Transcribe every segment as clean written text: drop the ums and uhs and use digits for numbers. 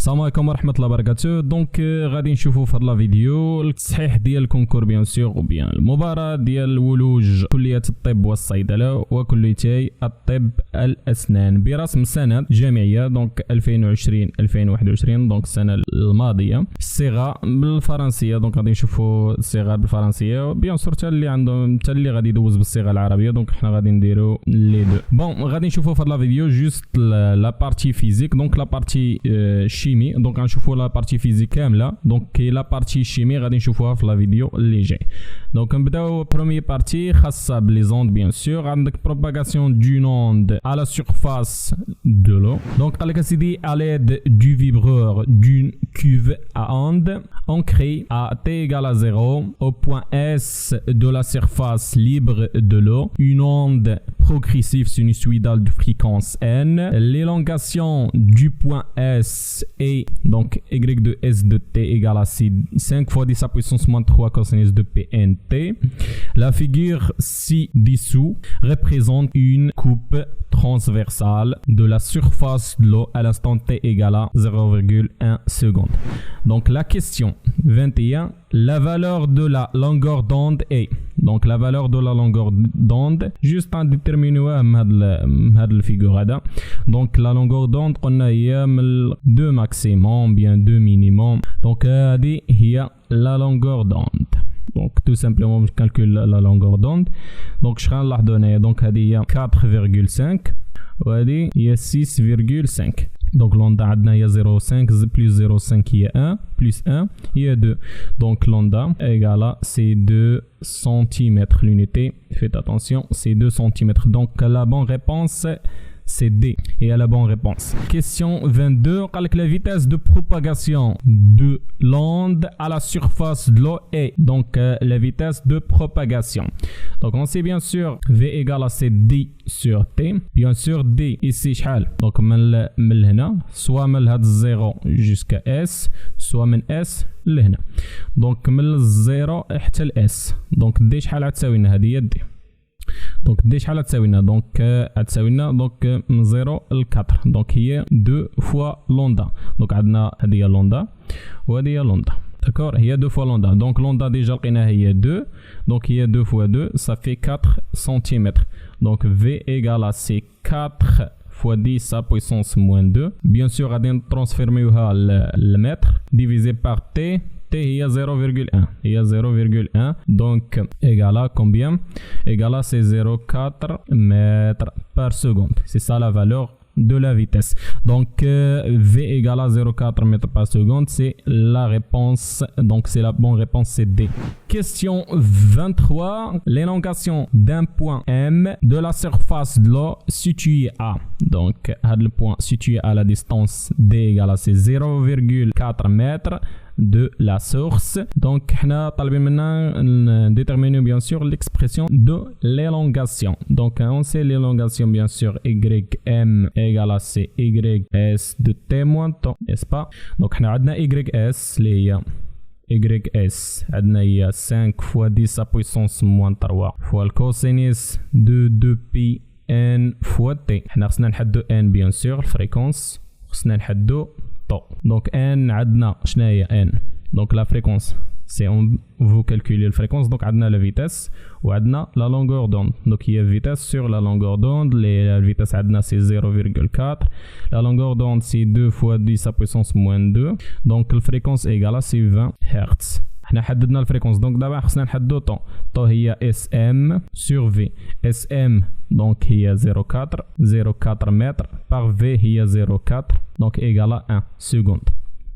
السلام عليكم ورحمة الله وبركاته. دونك غادي نشوفوا في هذا الفيديو التصحيح ديال الكونكور بيان سور وبيان المباراة ديال ولوج كلية الطب والصيدلة وكليتي الطب الأسنان برسم سنة جامعية دونك 2020-2021 دونك السنة الماضية. الصيغة بالفرنسية دونك غادي نشوفوا الصيغة بالفرنسية بيان سور حتى اللي عندهم حتى اللي غادي يدوز بالصيغة العربية دونك حنا غادي نديرو لي دو. بون غادي نشوفوا في هذا الفيديو جوست لا بارتي فيزيك دونك لا بارتي شيمي دونك غنشوفوا لا بارتي فيزيك كامله دونك كي لا بارتي شيمي غادي نشوفوها في لا فيديو اللي جاي. دونك نبداو بروميي بارتي خاصه بلي زوند بيان سور. عندك بروباغاسيون دو نوند à la surface de l'eau. Donc قال لك اسيدي à l'aide du vibreur d'une cuve à onde ancrée à t égale à 0 au point S de la surface libre de l'eau, une onde progressive sinusoïdale de fréquence n. L'élongation du point S est donc y de S de t égale à 5 fois 10 à puissance moins 3 cosinus de pnt. La figure ci-dessous représente une coupe transversale de la surface de l'eau à l'instant t égale à 0,1 seconde. Donc la question 21, la valeur de la longueur d'onde est. Donc la valeur de la longueur d'onde juste en déterminer هاد figure هذا. Donc la longueur d'onde قلنا هي من 2 maximum bien 2 minimum. Donc هذه هي la longueur d'onde. Donc tout simplement je calcule la longueur d'onde. Donc je vais la donner. Donc هذه هي 4,5 وهذه هي 6,5. Donc l'onde عندنا هي 0,5 plus 0,5 هي 1 plus 1 هي 2. Donc l'onde égale c'est 2 cm l'unité. Faites attention, c'est 2 cm. Donc la bonne réponse c'est D. Et à la bonne réponse. Question 22. La vitesse de propagation de l'onde à la surface de l'eau est. Donc la vitesse de propagation. Donc on sait bien sûr V égale à C D sur T. Bien sûr D ici شحال. Donc من هنا soit من هاد 0 jusqu'à S soit من S لهنا. Donc من 0 حتى ل S. Donc D شحال غتساوي لنا هذه هي D. دونك دي شحال غتساوي لنا دونك غتساوي لنا دونك من 0 ل 4 دونك هي 2 فوا لوندا. دونك عندنا هذه هي لوندا وهذه هي لوندا داكور هي 2 فوا لوندا. دونك لوندا ديجا لقيناها هي 2 دونك هي 2 فوا 2 صافي 4 سنتيمتر. دونك في ايغال ا سي 4 fois 10 à puissance moins 2. Bien sûr غادي نترانسفيرميوها للمتر ديفيزي بار تي T هي 0,1 هي 0,1 donc égale à combien? Égale à c'est 0,4 mètres par seconde. C'est ça la valeur de la vitesse. Donc V égale à 0,4 mètres par seconde, c'est la réponse. Donc c'est la bonne réponse, c'est D. Question 23. L'élongation d'un point M de la surface de l'eau situé à. Donc le point situé à la distance D égale à c'est 0,4 mètres de la source. Donc حنا طالبين منا déterminer bien sûr l'expression de l'élongation. Donc on sait l'élongation bien sûr ym égale à c ys de t moins t, n'est-ce pas? Donc حنا عندنا ys اللي هي ys عندنا هي 5 fois 10 à puissance moins 3 fois le cosinus de 2pi n fois t. حنا خصنا نحدو n bien sûr الفريكونس خصنا نحدو donc n عندنا شنو هي n donc la fréquence c'est on vous calculez la fréquence donc عندنا la vitesse وعندنا la longueur d'onde. Donc il y a vitesse sur la longueur d'onde. La vitesse عندنا c'est 0,4. La longueur d'onde c'est 2 fois 10 à puissance moins 2. Donc la fréquence égale à c'est 20 Hz. حنا حددنا الفريكونس دونك دابا خصنا نحددو طو هي SM sur V. SM donc هي 0,4 متر par V هي 0,4 donc égale à 1 seconde.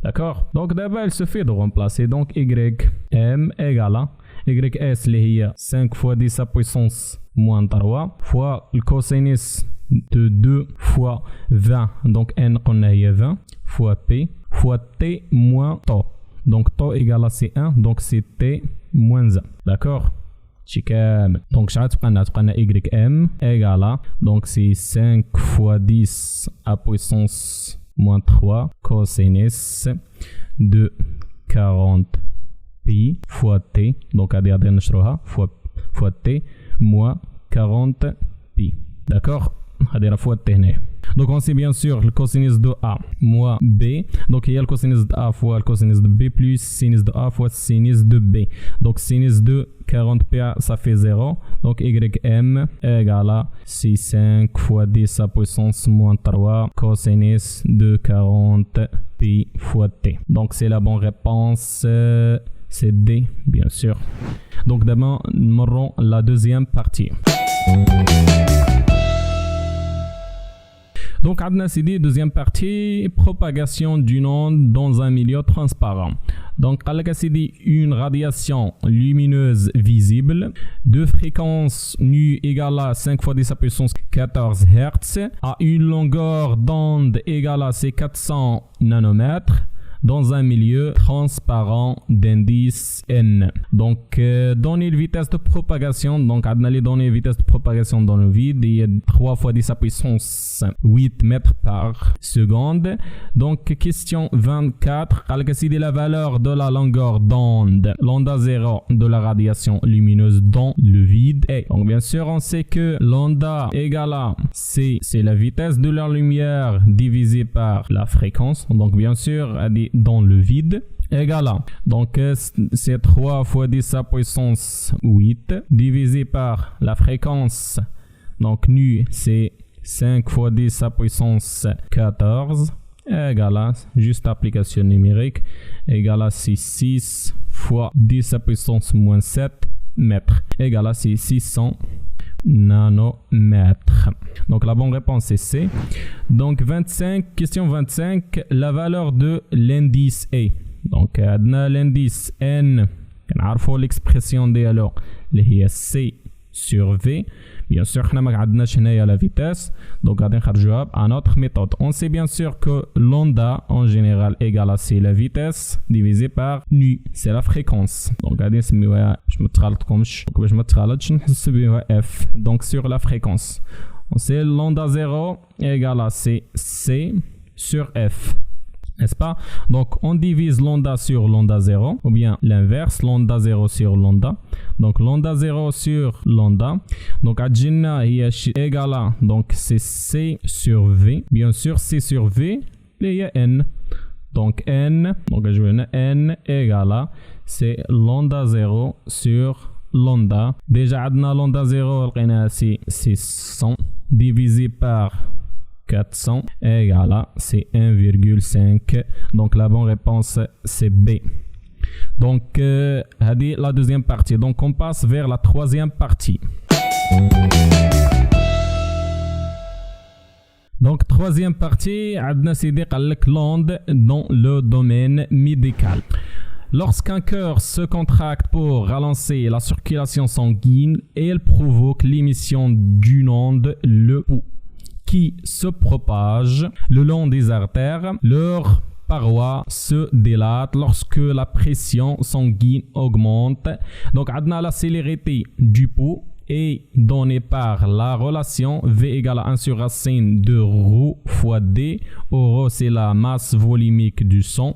D'accord? Donc d'abord il suffit de remplacer donc ym égale à ys اللي هي 5 fois 10 à puissance moins 3 fois le cosinus de 2 fois 20 donc n قلنا هي 20 fois p fois t moins t. Donc τ égale à C1 donc c'est t moins 1. D'accord? Donc شحال تبقى لنا ym égale à donc c'est 5 fois 10 à puissance moins 3 cosinus de 40 pi fois t. Donc غادي نشروها fois t moins 40 pi. D'accord? غادي راه fois t هنايا Donc on sait bien sûr le cosinus de A moins B. Donc il y a le cosinus de A fois le cosinus de B plus sinus de A fois sinus de B. Donc sinus de 40π ça fait 0. Donc ym égale à 6,5 fois 10 à puissance moins 3 cosinus de 40π fois t. Donc c'est la bonne réponse. C'est D, bien sûr. Donc d'abord, nous aurons la deuxième partie. Donc, Adna CD, deuxième partie, propagation d'une onde dans un milieu transparent. Donc, CD, une radiation lumineuse visible de fréquence nu égale à 5 fois 10 à puissance 14 Hz à une longueur d'onde égale à 400 nanomètres dans un milieu transparent d'indice n. Donc, donner la vitesse de propagation. Donc, on a les données vitesse de propagation dans le vide. Il y a 3 fois 10 à puissance 8 mètres par seconde. Donc, question 24. C'est la valeur de la longueur d'onde, lambda 0 de la radiation lumineuse dans le vide. Et donc, bien sûr, on sait que lambda égale à C, c'est la vitesse de la lumière divisée par la fréquence. Donc, bien sûr, dans le vide égale à, donc c'est 3 fois 10 à puissance 8 divisé par la fréquence, donc nu c'est 5 fois 10 à puissance 14 égale à, juste application numérique, égale à 6 fois 10 à puissance moins 7 mètres égale à 600 nanomètres. Donc la bonne réponse est C. Donc 25, question 25, la valeur de l'indice A. Donc l'indice N, on a l'expression ديالو اللي هي C sur V. Bien sûr, on a la vitesse. Donc, on va à notre méthode. On sait bien sûr que lambda en général égale à C, la vitesse, divisé par nu, c'est la fréquence. Donc, je me F. Donc, sur la fréquence. On sait lambda 0 égale à C sur F. N'est-ce pas? Donc, on divise lambda sur lambda 0, ou bien l'inverse, lambda 0 sur lambda. Donc, lambda 0 sur lambda. Donc, adjina égale à, donc c'est C sur V. Bien sûr, C sur V, il y a N. Donc, N, donc je vais N égale à, c'est lambda 0 sur lambda. Déjà, adna lambda 0, c'est 600 divisé par 400 égale à, c'est 1,5. Donc la bonne réponse c'est B. Donc la deuxième partie. Donc on passe vers la troisième partie. Donc troisième partie, adna sidi qallek l'onde dans le domaine médical. Lorsqu'un cœur se contracte pour relancer la circulation sanguine, elle provoque l'émission d'une onde, le pouls, qui se propage le long des artères. Leurs parois se dilatent lorsque la pression sanguine augmente. Donc, la célérité du pouls est donnée par la relation V égale à 1 sur racine de ρ fois D. Où ρ, c'est la masse volumique du sang.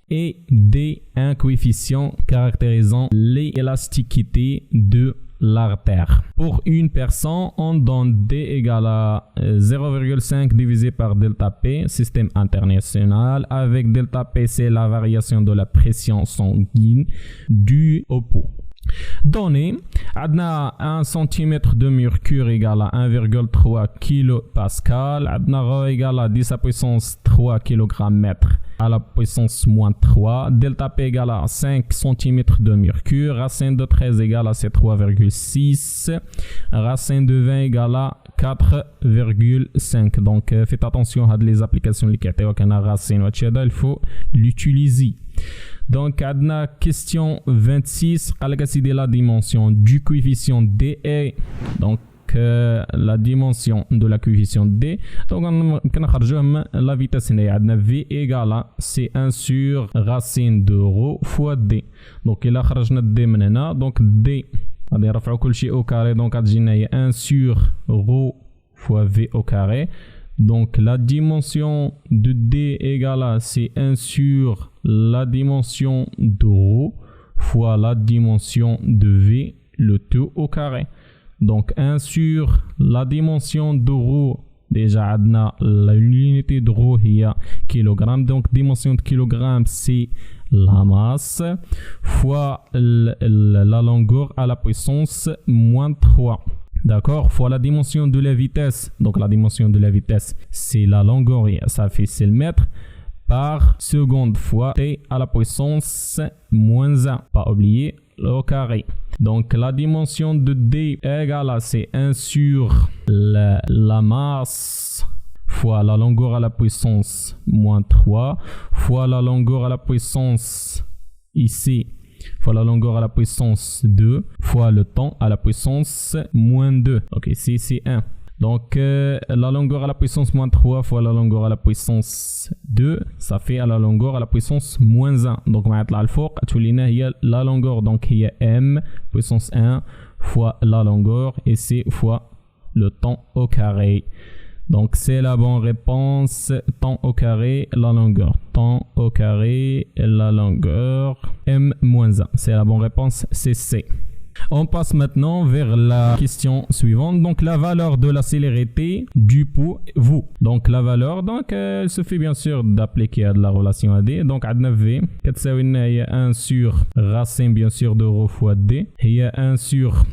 Et D, un coefficient caractérisant l'élasticité de l'artère. Pour une personne, on donne D égale à 0,5 divisé par delta P, système international, avec delta P, c'est la variation de la pression sanguine due au pouls. Donné, adna 1 cm de mercure égale à 1,3 kPa, adna ρ égale à 10 à puissance 3 kg/m à la puissance moins 3, delta P égale à 5 cm de mercure, racine de 13 égale à 7,3,6, racine de 20 égale à 4,5. Donc faites attention à les applications liquidées avec un racine, il faut l'utiliser. Donc, adna question 26, la dimension du coefficient D est donc la dimension de la coefficient D. Donc, on a la vitesse V égale à C1 sur racine de ρ fois D. Donc, il a D maintenant. Donc, D, on a fait au carré. Donc, on a 1 sur ρ fois V au carré. Donc, la dimension de D égale à c'est 1 sur la dimension de ρ fois la dimension de V, le tout au carré. Donc 1 sur la dimension de ρ déjà عندنا l'unité de rho هي kilogramme, donc dimension de kilogramme c'est la masse fois la longueur à la puissance moins 3. D'accord, fois la dimension de la vitesse. Donc la dimension de la vitesse, c'est la longueur, ça fait c'est le mètre par seconde fois t à la puissance moins 1. Pas oublier le carré. Donc la dimension de d égale à c'est 1 sur la masse fois la longueur à la puissance moins 3 fois la longueur à la puissance ici fois la longueur à la puissance 2 fois le temps à la puissance moins 2. Ok, ici c'est 1. Donc la longueur à la puissance moins 3 fois la longueur à la puissance 2, ça fait à la longueur à la puissance moins 1. Donc معناتها الفوق تولينا هي la longueur, donc هي m puissance 1 fois la longueur et c'est fois le temps au carré. Donc c'est la bonne réponse, temps au carré, la longueur. Temps au carré, la longueur, m-1. C'est la bonne réponse, c'est C. On passe maintenant vers la question suivante. Donc la valeur de la célérité du pouls, vous. Donc la valeur, donc il suffit bien sûr d'appliquer à de la relation à D. Donc عندنا V, il y a 1 sur racine bien sûr de rho fois D. Il y a 1 sur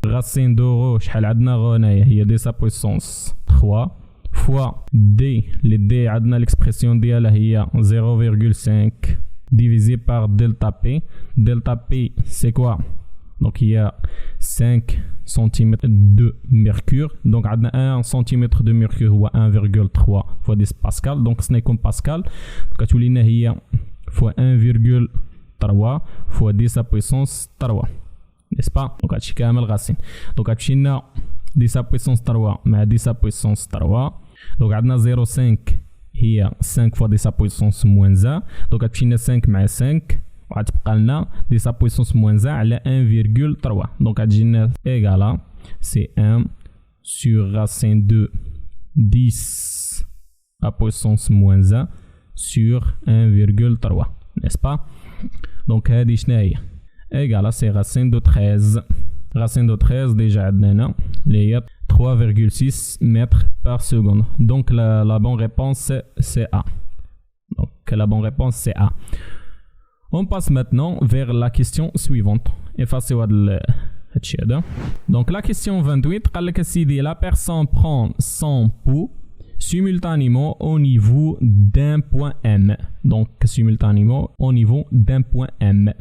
racine de rho, شحال عندنا rho هنايا هي d sa puissance 3 fois D, les D عندنا l'expression ديالها هي 0,5 divisé par delta P. Delta P c'est quoi? Donc il y a 5 cm de mercure. Donc on a 1 cm de mercure ou 1,3 fois 10 pascal. Donc ce n'est comme pascal. Donc tu l'as il y a fois 1,3 fois 10 à puissance 3. N'est-ce pas? Donc tu as كامل racine. Donc tu as 10 à puissance 3 mais 10 à puissance 3. Donc on a 0,5 هي 5 fois 10 à puissance moins 1. Donc tu as 5 مع 5. غتبقى لنا 10 à puissance moins 1 على 1,3. Donc غتجينا égale c'est 1 sur racine de 10 à puissance moins 1 sur 1,3. N'est-ce pas? Donc هذه شنو هي؟ égale c'est racine de 13. Racine de 13 déjà عندنا هنا اللي هي 3,6 mètres par seconde. Donc la bonne réponse c'est A. Donc la bonne réponse c'est A. On passe maintenant vers la question suivante. Effacez donc la question 28, la personne prend son pouls simultanément au niveau d'un point M. Donc simultanément au niveau d'un point M.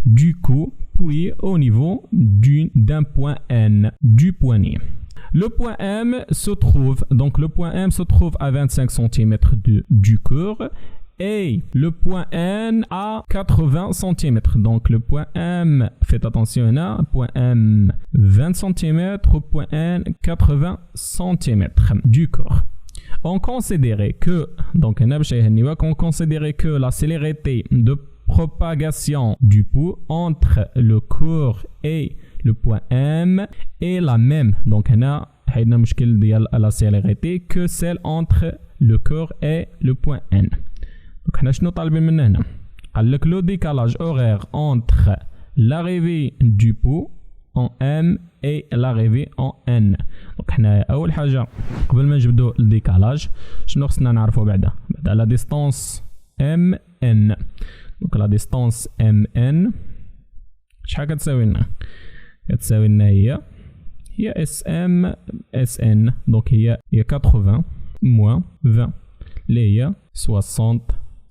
Du coup, puis au niveau d'un point N du poignet. Le point M se trouve, à 25 cm du cœur. Et le point N à 80 cm. Donc le point M, faites attention là, point M 20 cm, point N 80 cm du corps. On considérait que, la célérité de propagation du pouls entre le corps et le point M est la même. Donc on a la célérité que celle entre le corps et le point N. Donc, nous avons le décalage horaire entre l'arrivée du pouls en M et l'arrivée en N. Donc, nous avons le décalage. Nous avons la distance MN. Donc, la distance MN. هي SM SN. Donc, il y a 80 moins 20. اللي هي 60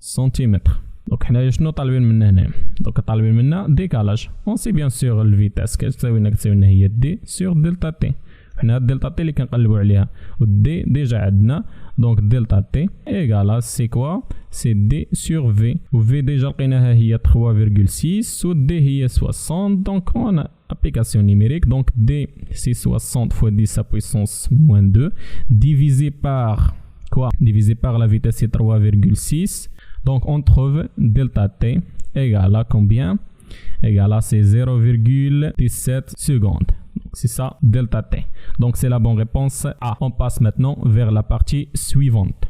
سنتيمتر. دونك حنايا شنو طالبين منا هنا؟ دونك طالبين منا ديكالاج. اون سي بيان سور الفيتاس كتساوي لنا هي دي سور دلتا تي. حنا دلتا تي اللي كنقلبوا عليها والدي ديجا عندنا. دونك دلتا تي ايغالا سي كوا؟ سي دي سور في. وفي ديجا لقيناها هي 3,6 والدي هي 60. دونك اون application numérique. Donc d c'est 60 fois 10 à puissance moins 2 divisé par quoi? Divisé par la vitesse c'est 3,6. Donc on trouve delta t égale à combien? Égale à c'est 0,17 secondes. C'est ça delta t. Donc c'est la bonne réponse A. On passe maintenant vers la partie suivante.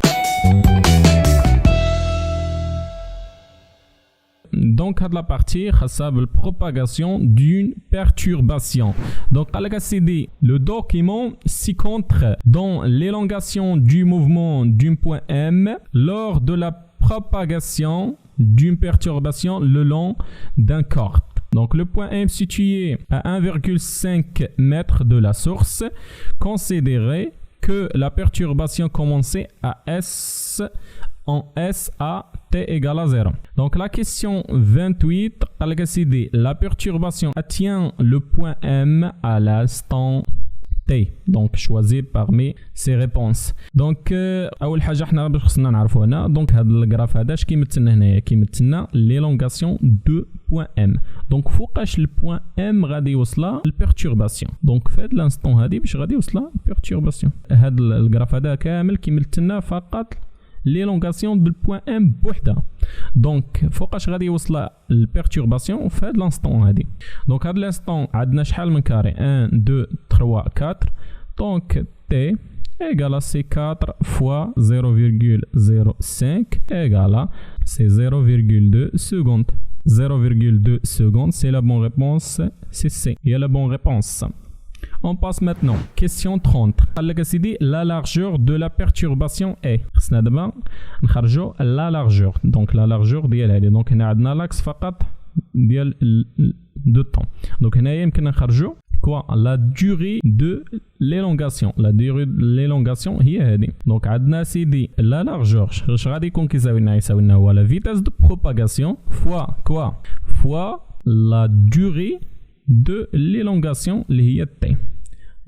donc à la partie خاصة بالpropagation d'une perturbation. Donc à la CD, le document s'y contre dans l'élongation du mouvement d'un point M lors de la propagation d'une perturbation le long d'un corde. Donc le point M situé à 1,5 m de la source, considérez que la perturbation commençait à S en S à T égale à 0. Donc la question 28, la perturbation atteint le point M à l'instant T. Donc choisis parmi ces réponses. Donc اول حاجه حنا باش خصنا نعرفوا هنا دونك هذا الجراف هذا اش كيمثلنا هنايا كيمثلنا ليلونغاسيون دو بوين ام. دونك فوقاش البوين ام غادي يوصلها البيرتورباسيون. دونك في هذا الانستون هذه باش غادي يوصلها البيرتورباسيون. هذا الجراف هذا كامل كيمثلنا فقط ليلونغاسيون دو بوين ام بوحدها. دونك فوقاش غادي يوصل البيرتورباسيون في هذا الانستون هذه. دونك هذا الانستون عندنا شحال من كاري 1 2 3 4. دونك تي égale à C4 fois 0,05 égale à c'est 0,2 secondes. 0,2 secondes, c'est la bonne réponse, c'est C. Il y a la bonne réponse. On passe maintenant. Question 30. La largeur de la perturbation est. La largeur. Donc la largeur ديال donc هنا عندنا l'axe فقط ديال de temps. Donc هنا يمكن نخرجوا quoi la durée de l'élongation. La durée de l'élongation هي هذه. Donc عندنا سيدي la largeur اش غادي يكون كيساوي لنا هو la vitesse de propagation fois quoi fois la durée de l'élongation اللي هي t.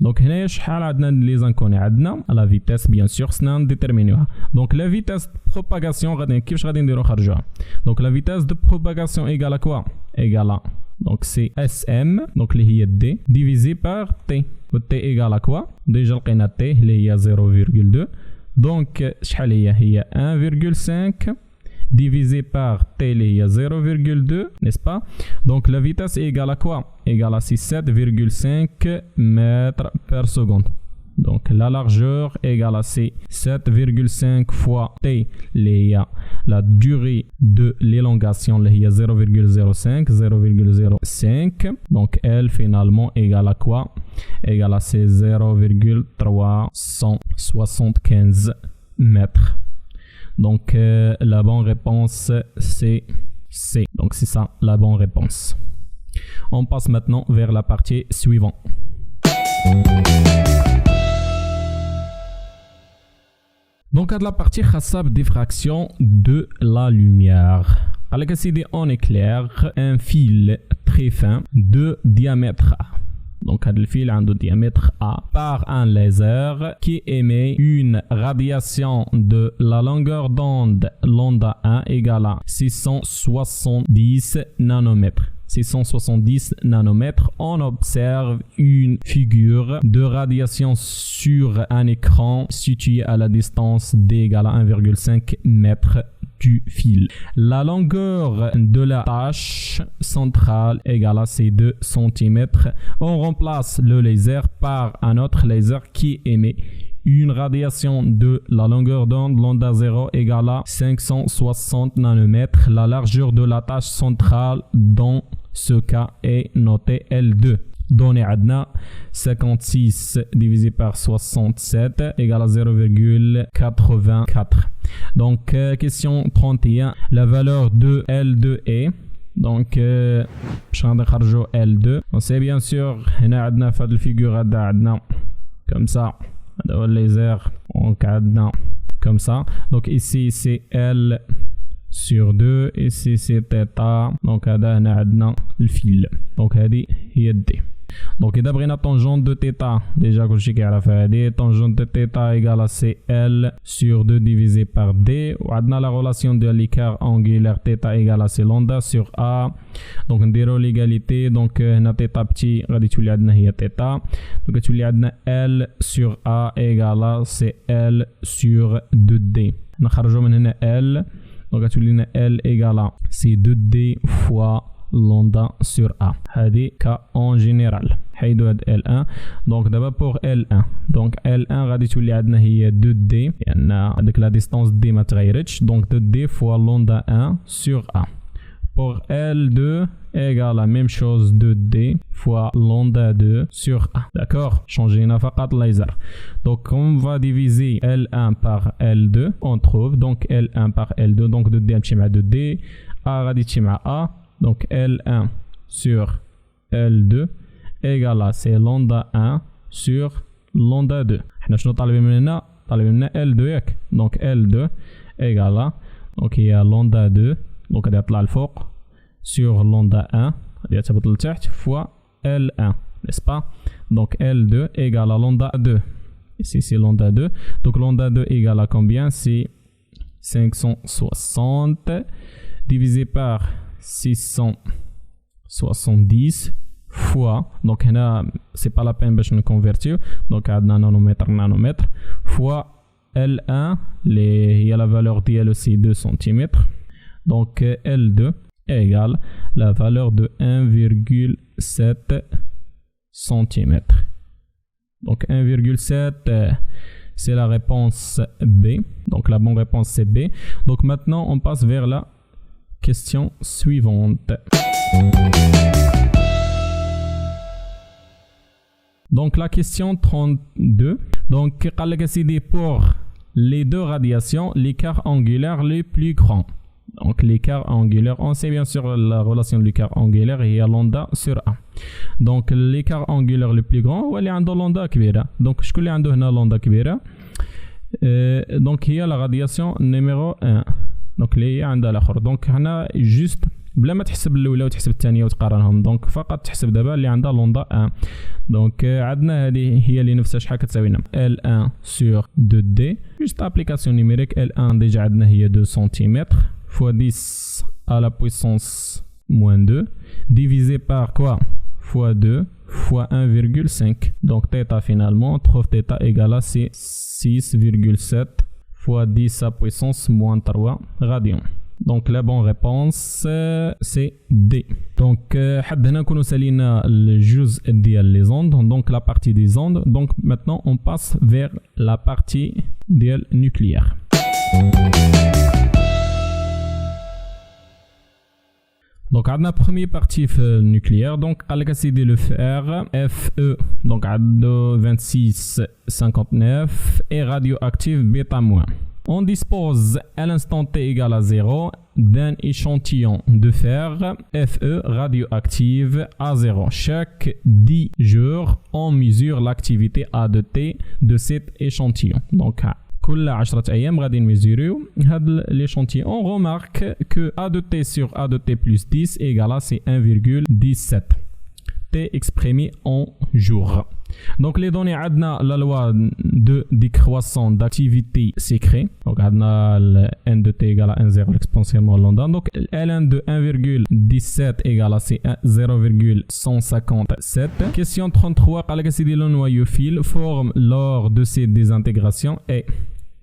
Donc هنا شحال عندنا لي زانكوني عندنا لا فيتيس بيان سور خصنا نديتيرمينيوها. دونك لا فيتيس بروباغاسيون غادي كيفاش غادي نديرو نخرجوها. دونك لا فيتيس دو بروباغاسيون ايغال ا كوا ايغال دونك سي اس ام دونك اللي هي دي ديفيزي بار تي و تي ايغال ا كوا ديجا لقينا تي اللي هي 0,2 دونك شحال هي 1,5 divisé par t il y a 0,2 n'est-ce pas. Donc la vitesse est égale à quoi? Égale à 7,5 mètres par seconde. Donc la largeur est égale à 7,5 fois t il y a la durée de l'élongation il y a 0,05 donc elle finalement égale à quoi? Égale à 0,375 mètres. Donc la bonne réponse c'est C. Donc c'est ça la bonne réponse. On passe maintenant vers la partie suivante. Donc à la partie خاصة diffraction de la lumière. Alors on éclaire un fil très fin de diamètre A. Donc le fil a un diamètre A par un laser qui émet une radiation de la longueur d'onde lambda 1 égale à 670 nanomètres. 670 nanomètres, on observe une figure de radiation sur un écran situé à la distance d égale à 1,5 mètre du fil. La longueur de la tâche centrale égale à 2 cm. On remplace le laser par un autre laser qui émet une radiation de la longueur d'onde lambda 0 égale à 560 nanomètres. La largeur de la tâche centrale dans ce cas est notée L2. Donné Adna 56 divisé par 67 égale à 0,84. Donc question 31, la valeur de L2 est donc je L2. On sait bien sûr هنا عندنا في هذه الفيجور هذا عندنا comme ça هذا هو الليزر دونك عندنا comme ça. Donc ici c'est L sur 2 ici c'est θ. Donc هذا هنا عندنا الفيل. Donc هذه هي D. Donc إذا بغينا tangente de θ déjà كلشي كيعرف هذه tangente de θ égale à CL sur 2 divisé par D. وعندنا la relation de l'écart angulaire θ égale à C lambda sur A. Donc نديرو l'égalité. Donc هنا θ بتي غادي تولي عندنا هي θ. Donc تولي عندنا L sur A égale à CL sur 2D. نخرجو من هنا L. Donc تولي لنا L égale à C2D fois lambda sur A. هذه cas en général حيدو هاد L1. donc دابا pour L1 donc L1 غادي تولي عندنا هي 2D لأن هاديك لا ديستونس D ما تغيرتش. donc 2D fois lambda 1 sur A. pour L2 égale la même chose 2D fois lambda 2 sur A. D'accord? Changez فقط laser. Donc on va diviser L1 par L2. On trouve donc L1 par L2. Donc 2D un petit مع 2D. A غادي تمشي مع A. Donc L1 sur L2 égale à c'est lambda 1 sur lambda 2. احنا شنو طالبين من هنا؟ طالبين من L2 ياك. Donc L2 égale à donc il y a lambda 2 donc غادي يطلع الفوق sur lambda 1 غادي يهبط لتحت fois L1 n'est-ce pas? Donc L2 égale à lambda 2. Ici c'est lambda 2. Donc lambda 2 égale à combien? C'est 560 divisé par 670 fois, donc là c'est pas la peine باش نكونفيرتيو, donc عندنا nanomètre fois L1 il y a la valeur d'IL aussi 2 cm, donc L2 égale la valeur de 1,7 cm. Donc 1,7 c'est la réponse B, donc la bonne réponse c'est B. Donc maintenant on passe vers la question suivante. Donc la question 32. Donc pour les deux radiations, l'écart angulaire le plus grand. Donc l'écart angulaire, on sait bien sûr la relation de l'écart angulaire et lambda sur A. Donc l'écart angulaire le plus grand هو اللي عنده lambda كبيرة. Donc شكون اللي عنده هنا lambda كبيرة؟ donc هي la radiation numéro 1. donc اللي هي عندها الاخر. دونك هنا جوست بلا ما تحسب الاولى وتحسب الثانيه وتقارنهم, دونك فقط تحسب دابا اللي عندها لوندا 1. دونك عندنا هذه هي اللي نفسها شحال كتساوي لنا L1 sur 2D, جوست ابليكاسيون نيميريك. L1 ديجا عندنا هي 2 cm fois 10 à la puissance moins 2 divisé par quoi? Fois 2 fois 1,5. donc θ finalement on trouve θ égale à 6,7 fois 10 à puissance moins 3 radians. Donc la bonne réponse c'est D. Donc حد هنا نكونوا سالينا الجزء ديال les ondes, donc la partie des ondes. Donc maintenant on passe vers la partie ديال nucléaire. Donc عندنا première partie في nucléaire. donc قال لك اسيدي le fer Fe donc عنده 2659 et radioactif bêta moins. On dispose à l'instant t égale à 0 d'un échantillon de fer Fe radioactive à 0. Chaque 10 jours, on mesure l'activité A de T de cet échantillon. Donc, كل 10 أيام غادي نميزوريو هذا l'échantillon. On remarque que A de T sur A de T plus 10 égale à c'est 1,17. T exprimé en jours. Donc les données عندنا la loi de décroissant d'activité secret. donc عندنا n de t égale à 1,0 exponentiellement lambda. donc ln de 1,17 égale à 0,157. question 33 قال لك سيدي le noyau forme lors de ces désintégrations et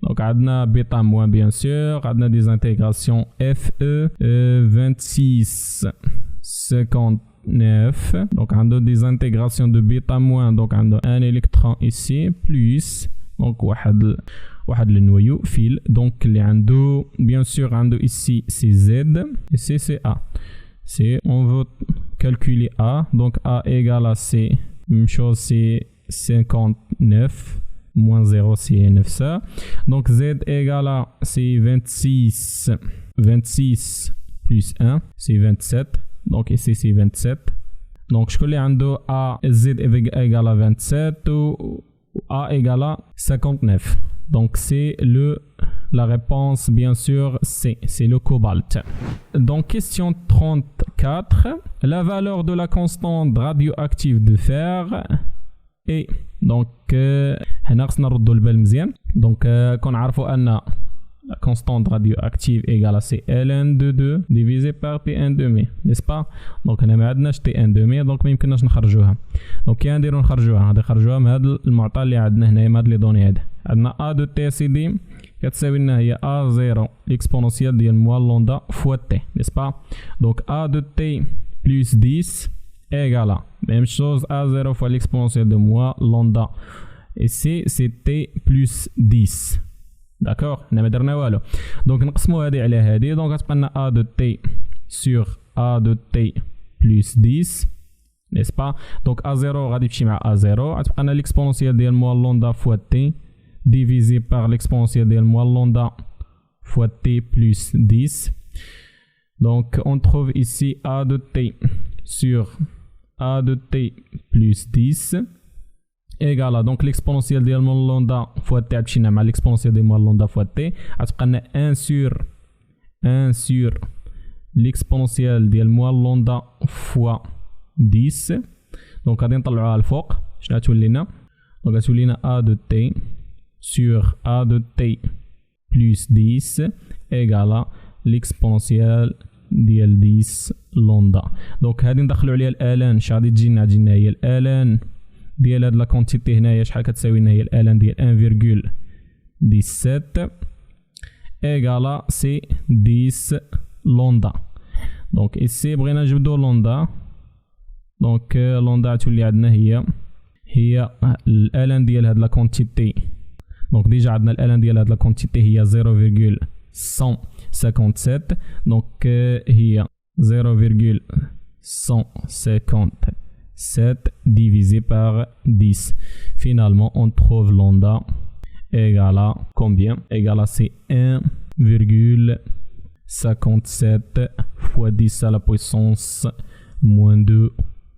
donc عندنا bêta moins bien sûr, عندنا des intégrations Fe 26 59. donc on a des intégrations de bêta moins, donc on a un électron ici plus donc واحد le noyau fil. donc اللي عنده bien sûr عنده ici c'est Z ici c'est A. c'est on veut calculer A, donc A égale à C, même chose c'est 59 moins 0 c'est 9 ça. donc Z égale à c'est 26 plus 1 c'est 27. donc ici c'est 27. donc je connais un A Z égale à 27 ou A égale à 59. donc c'est la réponse bien sûr c'est le cobalt. donc question 34, la valeur de la constante radioactive de fer est donc هنا خصنا نردوا البال مزيان. donc كنعرفوا ان la constante radioactive égale à Ln de 2 divisé par Tn demi, n'est-ce pas? donc هنا ما عندناش Tn demi, donc ما يمكنناش نخرجوها. donc كي نديرو نخرجوها غادي نخرجوها من هذا المعطى اللي عندنا هنا من هاد لي دوني هذا. عندنا A de T سيدي كتساوي لنا هي A0 l'exponentielle ديال موال لوندا fois T, n'est-ce pas? donc A de T plus 10 égale à même chose A0 fois l'exponentielle de moins lambda. ici c'est T plus 10. d'accord, حنا ما درنا والو. دونك نقسموا هذه على هذه, دونك غتبقى لنا A de T sur A de T plus 10, n'est-ce pas? Donc A0 غادي تمشي مع A0 غتبقى لنا l'exponentielle ديال موال لوندا fois T divisé par l'exponentielle ديال موال لوندا fois T plus 10. Donc on trouve ici A de T sur A de T plus 10 égale donc l'exponentielle ديال موال لوندا fois T مشينا مع l'exponentielle ديال موال لوندا fois T غتبقى لنا 1 sur l'exponentielle ديال موال لوندا fois 10. Donc غادي نطلعوها الفوق شنو غتولي لنا؟ دونك غتولي لنا A de T sur A de T plus 10 égale l'exponentielle ديال 10 لوندا. دونك هادي ندخلو عليها الالان اش غادي تجينا هي الالان ديال هاد لا كونتيتي هنايا شحال كتساوي لنا هي الالان ديال 1,17 égale سي 10 لوندا. دونك ici بغينا نجبدو لوندا دونك لوندا تولي عندنا هي الالان ديال هاد لا كونتيتي. دونك ديجا عندنا الالان ديال هاد لا كونتيتي هي 0,157 دونك هي 0,157 divisé par 10. Finalement on trouve lambda égale à combien? Égale à c'est 1,57 fois 10 à la puissance moins 2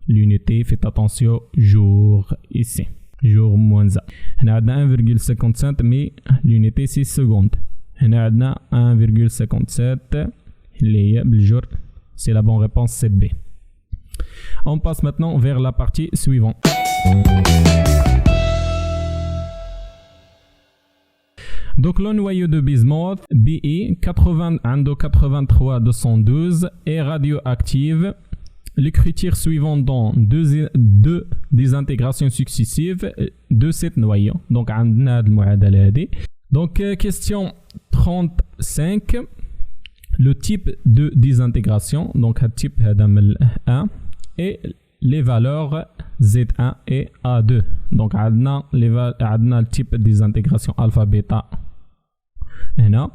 l'unité. Faites attention jour ici. jour moins 1. هنا عندنا 1,57 mais l'unité c'est seconde. هنا عندنا 1,57 اللي هي بالجر. C'est la bonne réponse, c'est B. On passe maintenant vers la partie suivante. Donc le noyau de bismuth BI 83-212 est radioactive. L'écriture suivante dans deux désintégrations successives de cette noyau. Donc عندنا هاد المعادلة هادي. Donc question 35. Le type de désintégration, donc le type d'AML1 et les valeurs Z1 et A2. Donc on a le type de désintégration alpha bêta هنا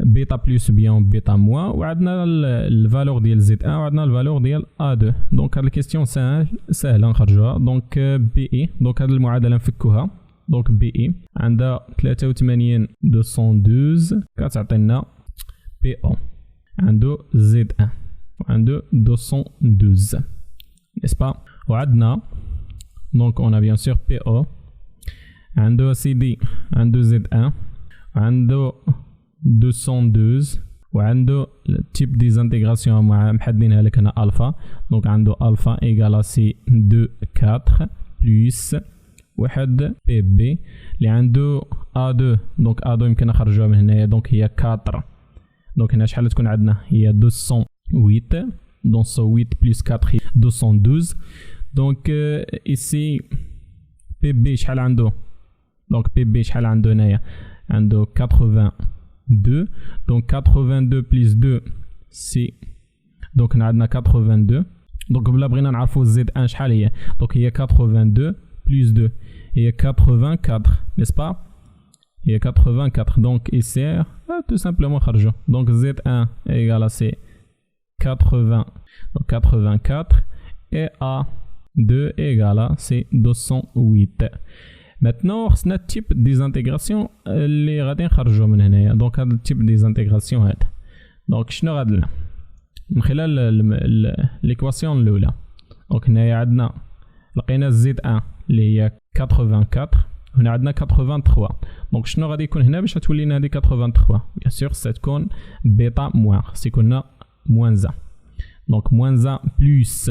bêta plus ou bien bêta moins و عندنا la valeur ديال Z1 و عندنا la valeur ديال A2. donc هاد الكيستيون سهله نخرجوها. donc BI donc هاد المعادله نفكوها. donc BI عندها 83-212 كتعطينا PO عنده Z1 وعنده 212 n'est-ce pas. وعندنا donc on a bien sûr PO عنده CD عنده Z1 عنده 212 وعنده type ديزانتيغراسيون محددينها لك هنا الفا. donc عنده الفا ايغال سي 2 4 بلس واحد بي بي اللي عنده A2. donc A2 يمكن نخرجوها من هنايا. donc هي 4. donc هنا شحال تكون عندنا هي 208 208 plus 4 هي 212. donc ici PB شحال عنده. donc PB شحال عنده هنايا عنده 82. donc 82 plus 2 c'est donc هنا عندنا 82. donc بلا بغينا نعرفوا Z1 شحال هي. donc هي 82 plus 2 هي 84 n'est-ce pas. هي 84. donc ici tout simplement خرجوا. donc Z1 égale à c'est 80 donc 84 et A2 égale à c'est 208. maintenant خصنا التيب ديزانتيغراسيون اللي غادي نخرجوه من هنايا. donc هذا التيب ديزانتيغراسيون هذا donc شنو غادي لنا من خلال ليكواسيون الاولى. donc هنايا عندنا لقينا Z1 اللي هي 84 هنا عندنا 83. donc شنو غادي يكون هنا باش تولي لنا هذه 83 bien sûr ستكون بيتا موان خص يكون لنا موان 1. donc موان 1 بلس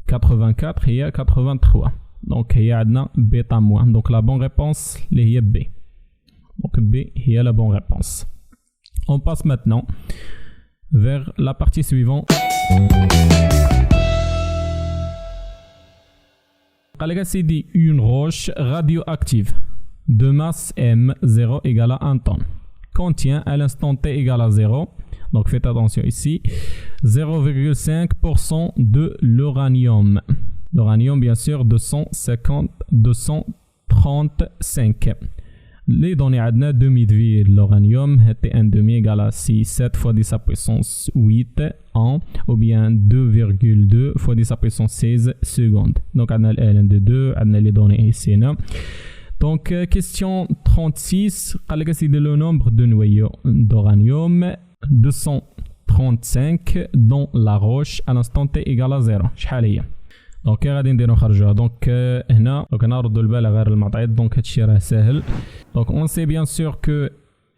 84 هي 83. donc هي عندنا بيتا موان. donc la bonne réponse اللي هي B. donc B هي la bonne réponse. on passe maintenant vers la partie suivante. C'est une roche radioactive de masse M0 égale à 1 tonne contient à l'instant T égale à 0. donc faites attention ici 0,5% de l'uranium. L'uranium bien sûr 235 Les données عندنا demi de l'uranium T1,5 égale à 7 fois 10 à puissance 8 en ou bien 2,2 fois 10 à puissance 16 secondes. Donc on a le ln de 2, on a les données ici. Donc question 36, le nombre de noyaux d'uranium 235 dans la roche à l'instant t égale à 0. شحال هي؟ دونك غادي نديرو نخرجوها. دونك هنا نردو البال غير المعطيات. دونك هادشي راه ساهل. دونك اون سي بيان سور كو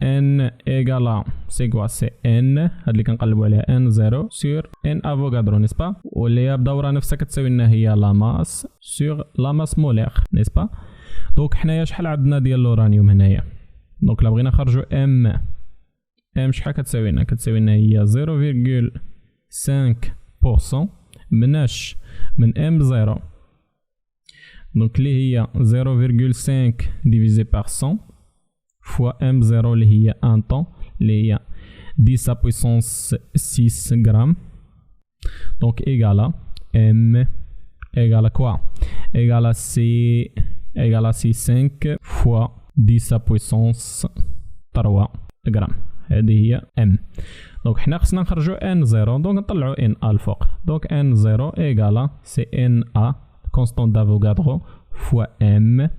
n égale سي كوا سي n هاد اللي كنقلبو عليها n 0 سور n افوغادرو نيسبا واللي هي بدورة نفسها كتساوي لنا هي لا ماس سور لا ماس مولير نيسبا. دونك حنايا شحال عندنا ديال الورانيوم هنايا؟ دونك لا بغينا نخرجو ام شحال كتساوي لنا؟ كتساوي لنا هي 0,5% مناش من ام 0. دونك اللي هي 0,5 divisé par 100 fois m 0 اللي هي 1 طن اللي هي 10 à puissance 6 grammes. Donc égale m égale quoi? Égale à C5 fois 10 à puissance 3 grammes. هذه هي m. دونك حنا خصنا نخرجو n 0. دونك نطلعو n a الفوق. دونك n 0 égale c'est na constante d'Avogadro fois m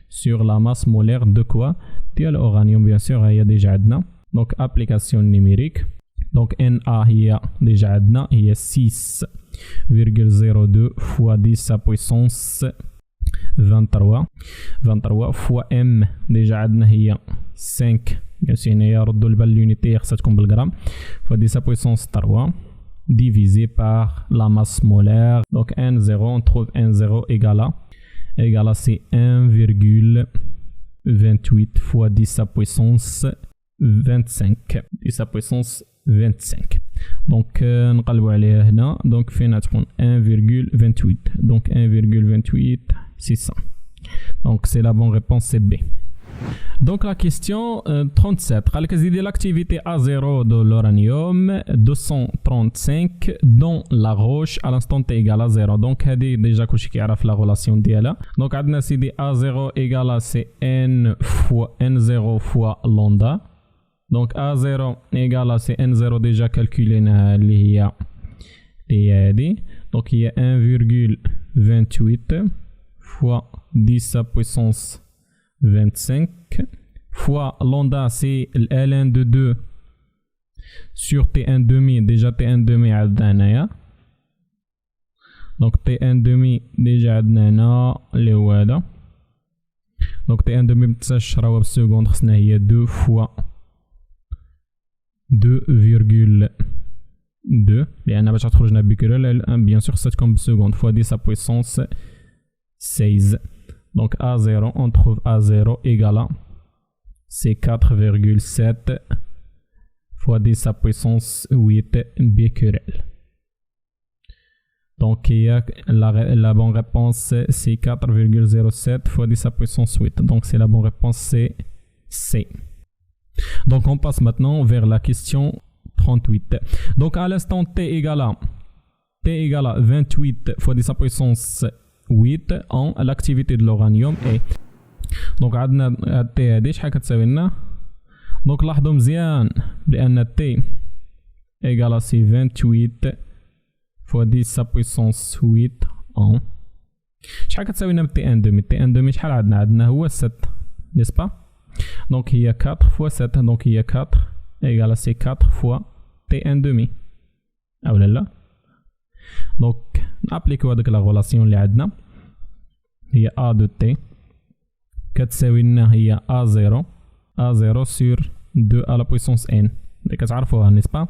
sur la masse molaire de quoi? ديال l'uranium bien sûr هي ديجا عندنا. دونك application numérique. دونك na هي ديجا عندنا هي 6,02 fois 10 à puissance 23 fois m ديجا عندنا هي 5 bien sûr هنايا ردوا البال l'unité خصها تكون بالغرام fois 10 à puissance 3 divisé par la masse molaire. Donc n0 on trouve n0 égale à c'est 1,28 fois 10 à puissance 25 10 à puissance 25. Donc نقلبوا عليها هنا. donc فين تكون 1,28 donc 1,28 600. donc c'est la bonne réponse c'est B. Donc la question 37. L'activité A0 de l'uranium 235 dans la roche à l'instant t égale à 0. Donc هذه déjà كلشي كيعرف la relation ديالها. Donc عندنا سيدي A0 égale à c'est N0 fois lambda. Donc A0 égale à c'est N0 déjà calculé اللي هي هذه. Donc هي 1,28 fois 10 à puissance 25 fois lambda c'est ln de 2 sur T1 demi. Déjà T1 demi عندنا هنايا. donc T1 demi déjà عندنا هنا اللي هو هذا. donc T1 demi متنساش راهو بالسكوند خصنا هي 2 fois 2,2 لأن باش تخرجنا بكرة bien sûr خصها تكون بالسكوند fois 10 à puissance 16. Donc A0, on trouve A0 égale à c'est 4,7 fois 10 à puissance 8 becquerel. Donc la bonne réponse c'est 4,07 fois 10 à puissance 8. Donc c'est la bonne réponse c'est C. Donc on passe maintenant vers la question 38. Donc à l'instant t égale à 28 fois 10 à puissance 8 en l'activité de l'uranium est. donc عندنا تي هادي شحال كتساوي لنا؟ دونك لاحظوا مزيان بان تي égale à 28 fois 10 à puissance 8 en شحال كتساوي لنا تي ان دومي؟ تي ان دومي شحال عندنا هو 7 نيسبا. دونك هي 4 fois 7 دونك هي 4 égale à c'est 4 fois تي ان دومي اولا لا. دونك نابليكو هاديك لا غولاسيون اللي عندنا هي A de T كتساوي لنا هي A0 sur 2 à la puissance n اللي كتعرفوها نيسبا.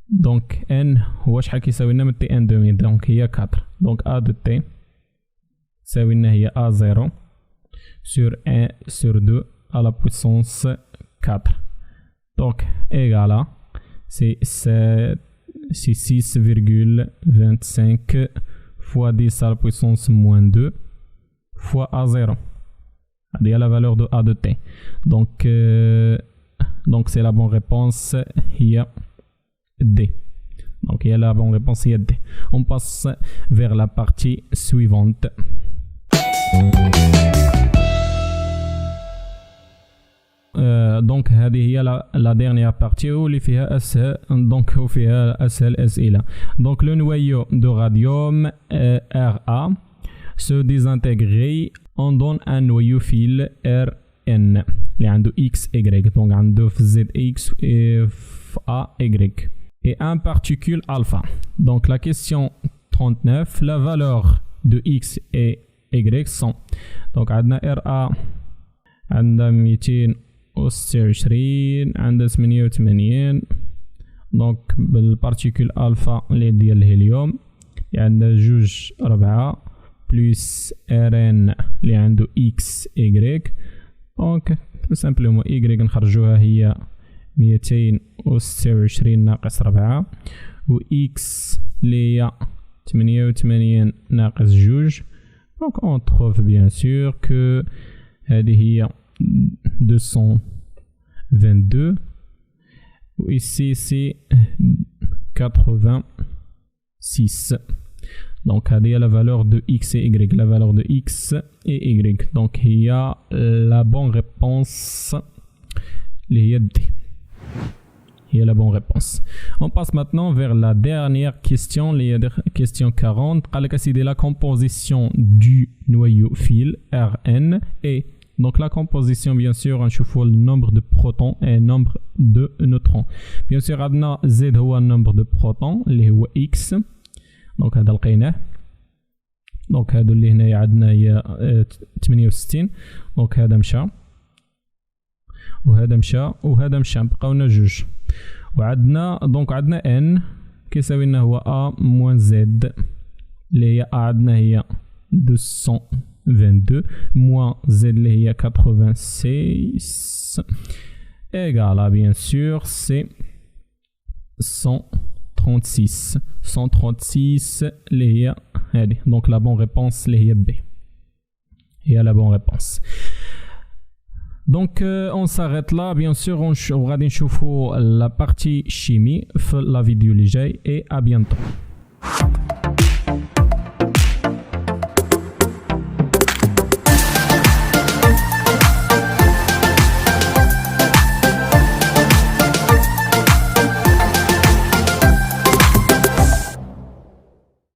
دونك n هو شحال كيساوي لنا من T1 دومي دونك هي 4. دونك A de T تساوي لنا هي A0 sur 1 sur 2 à la puissance 4. دونك égale c'est 6,25 fois 10 à la puissance moins 2 fois A0. Il y a la valeur de A de T. Donc c'est la bonne réponse. Il y a D. Donc il y a la bonne réponse. Il y a D. On passe vers la partie suivante. دونك هذه هي لا ديرنيير بارتي واللي فيها اسهل دونك وفيها اسهل اسئله. دونك لو نويو دو راديوم Ra se désintégrer on donne un noyau fil Rn اللي عنده XY دونك عنده في ZX et في AY et un particule alpha. Donc la question 39, la valeur de X et Y sont donc عندنا RA عندنا 226 عندنا 88 دونك بالبارتيكول الفا اللي ديال الهيليوم اللي عندنا 2 بلس RN اللي عنده XY دونك سامبلومون Y نخرجوها هي 226 ناقص 4 و X اللي هي 88 ناقص 2 donc on trouve bien sûr que هذه هي 222 و ici c'est 86 donc هذه هي la valeur de X et Y, la valeur de X et Y donc هي la bonne réponse اللي هي D. Il y a la bonne réponse. On passe maintenant vers la dernière question, les question 40. C'est la composition du noyau fil Rn et donc la composition bien sûr on chauffe le nombre de protons et le nombre de neutrons. Bien sûr عندنا Z هو النمبر de protons اللي هو X donc هذا لقيناه donc هادو اللي هنايا عندنا هي 68 donc هذا مشى وهذا مشى وهذا مشى بقاونا جوج وعندنا دونك عندنا ان كيساوي لنا هو ا موان زد اللي هي ا عندنا هي 222 موان زد اللي هي 86 ايغالا بيان سور سي 136 اللي هي هذه دونك لا بون ريبونس اللي هي بي هي لا بون ريبونس. Donc on s'arrête là, bien sûr on va la partie chimie, la vidéo اللي جاي et à bientôt.